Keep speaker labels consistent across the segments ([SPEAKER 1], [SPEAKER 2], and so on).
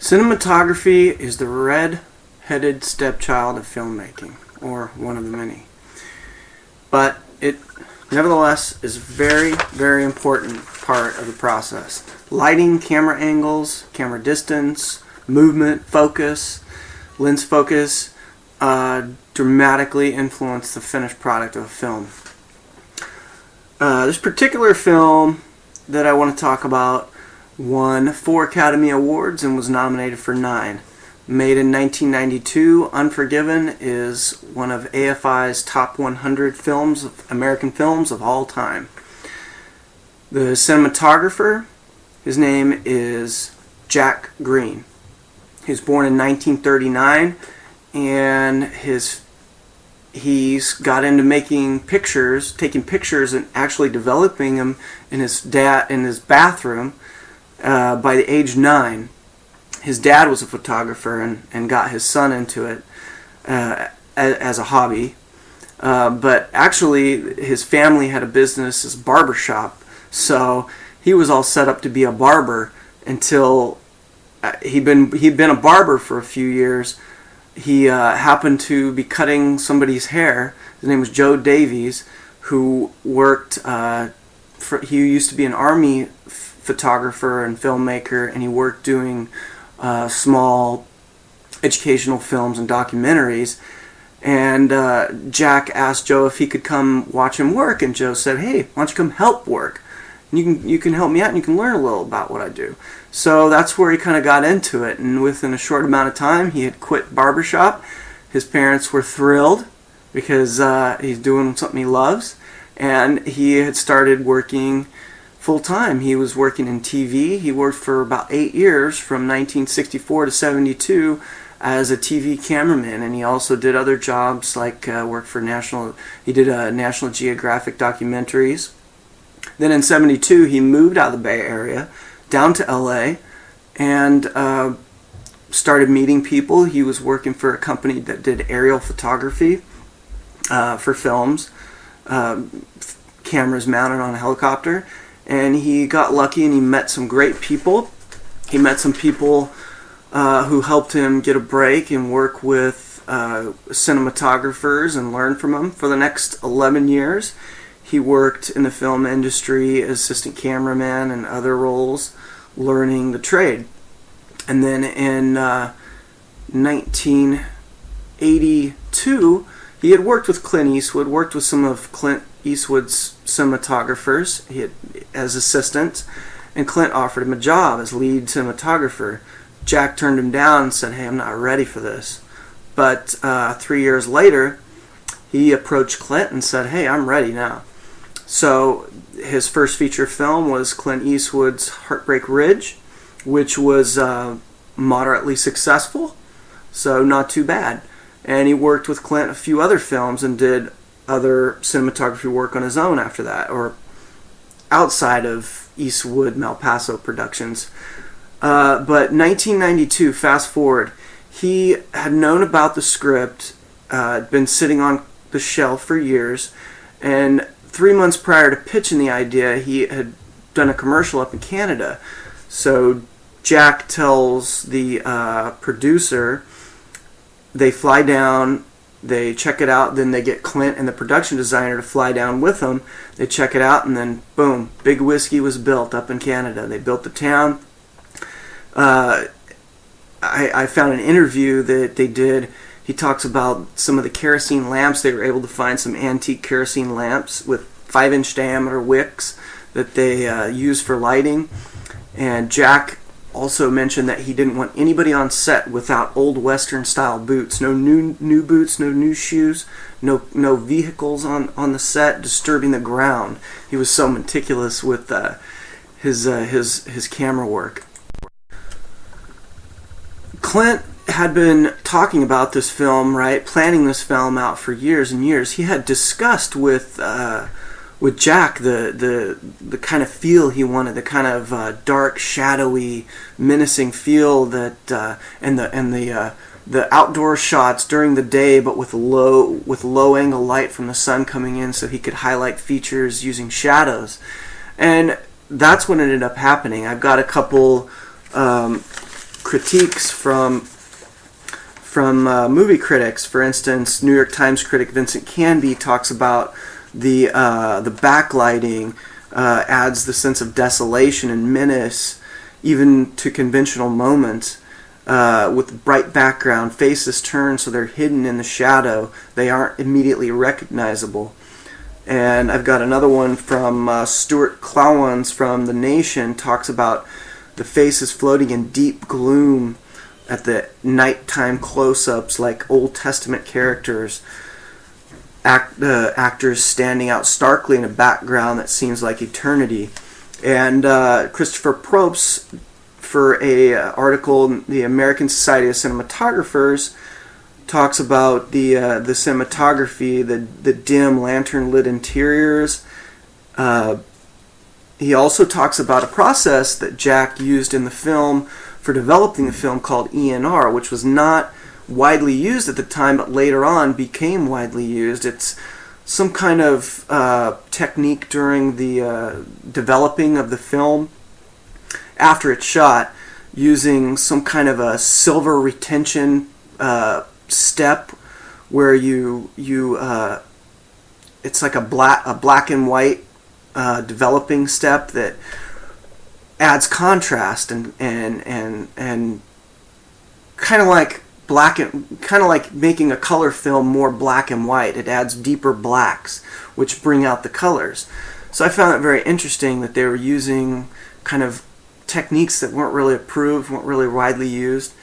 [SPEAKER 1] Cinematography is the red-headed stepchild of filmmaking, or one of the many. But it, nevertheless, is a very, very important part of the process. Lighting, camera angles, camera distance, movement, focus, lens focus, dramatically influence the finished product of a film. This particular film that I want to talk about won 4 Academy Awards and was nominated for 9. Made in 1992, Unforgiven is one of AFI's top 100 films, American films of all time. The cinematographer, his name is Jack Green. He was born in 1939, and he's got into making pictures, taking pictures, and actually developing them in his bathroom. By the age 9, his dad was a photographer and got his son into it as a hobby. But actually, his family had a business as a barber shop, so he was all set up to be a barber until he'd been a barber for a few years. He happened to be cutting somebody's hair. His name was Joe Davies, who worked. He used to be an Army photographer and filmmaker, and he worked doing small educational films and documentaries. And Jack asked Joe if he could come watch him work, and Joe said, "Hey, why don't you come help work? You can help me out, and you can learn a little about what I do." So that's where he kind of got into it, and within a short amount of time, he had quit barbershop. His parents were thrilled because he's doing something he loves, and he had started working full-time. He was working in TV. He worked for about 8 years, from 1964 to 72, as a TV cameraman, and he also did other jobs like worked for he did National Geographic documentaries. Then in 72, he moved out of the Bay Area down to LA and started meeting people. He was working for a company that did aerial photography for films, cameras mounted on a helicopter. And he got lucky and he met some great people. He met some people who helped him get a break and work with cinematographers and learn from them. For the next 11 years, he worked in the film industry as assistant cameraman and other roles, learning the trade. And then in 1982, he had worked with Clint Eastwood, worked with some of Clint Eastwood's cinematographers as assistants, and Clint offered him a job as lead cinematographer. Jack turned him down and said, "Hey, I'm not ready for this." But 3 years later, he approached Clint and said, "Hey, I'm ready now." So his first feature film was Clint Eastwood's Heartbreak Ridge, which was moderately successful, so not too bad. And he worked with Clint a few other films and did other cinematography work on his own after that, or outside of Eastwood Malpaso Productions. But 1992, fast forward, he had known about the script, been sitting on the shelf for years, and 3 months prior to pitching the idea, he had done a commercial up in Canada. So Jack tells the producer, they fly down, they check it out, then they get Clint and the production designer to fly down with them. They check it out, and then boom, Big Whiskey was built up in Canada. They built the town. I found an interview that they did. He talks about some of the kerosene lamps. They were able to find some antique kerosene lamps with 5-inch diameter wicks that they used for lighting. And Jack also mentioned that he didn't want anybody on set without old Western style boots. No new boots, no new shoes, no vehicles on the set disturbing the ground. He was so meticulous with his camera work. Clint had been talking about this film, right, planning this film out for years and years. He had discussed with Jack the kind of feel he wanted, the kind of dark, shadowy, menacing feel that and the outdoor shots during the day, but with low angle light from the sun coming in, so he could highlight features using shadows. And that's what ended up happening. I've got a couple critiques from movie critics. For instance, New York Times critic Vincent Canby talks about the backlighting adds the sense of desolation and menace even to conventional moments. With bright background, faces turned so they're hidden in the shadow. They aren't immediately recognizable. And I've got another one from Stuart Klawans from The Nation, talks about the faces floating in deep gloom at the nighttime close-ups like Old Testament characters. Actors standing out starkly in a background that seems like eternity. And Christopher Probst, for a article in the American Society of Cinematographers, talks about the cinematography, the dim lantern-lit interiors. He also talks about a process that Jack used in the film for developing the film called ENR, which was not widely used at the time, but later on became widely used. It's some kind of technique during the developing of the film after it's shot, using some kind of a silver retention step where you it's like a black and white developing step that adds contrast and kind of like making a color film more black and white. It adds deeper blacks, which bring out the colors. So I found it very interesting that they were using kind of techniques that weren't really approved, weren't really widely used.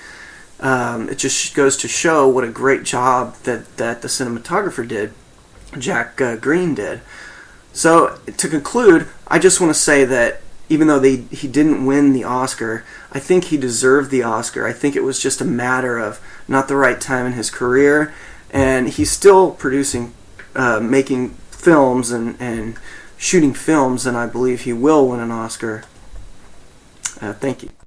[SPEAKER 1] It just goes to show what a great job that the cinematographer did, Jack Green did. So to conclude, I just want to say that even though he didn't win the Oscar, I think he deserved the Oscar. I think it was just a matter of not the right time in his career, and he's still producing, making films and shooting films, and I believe he will win an Oscar. Thank you.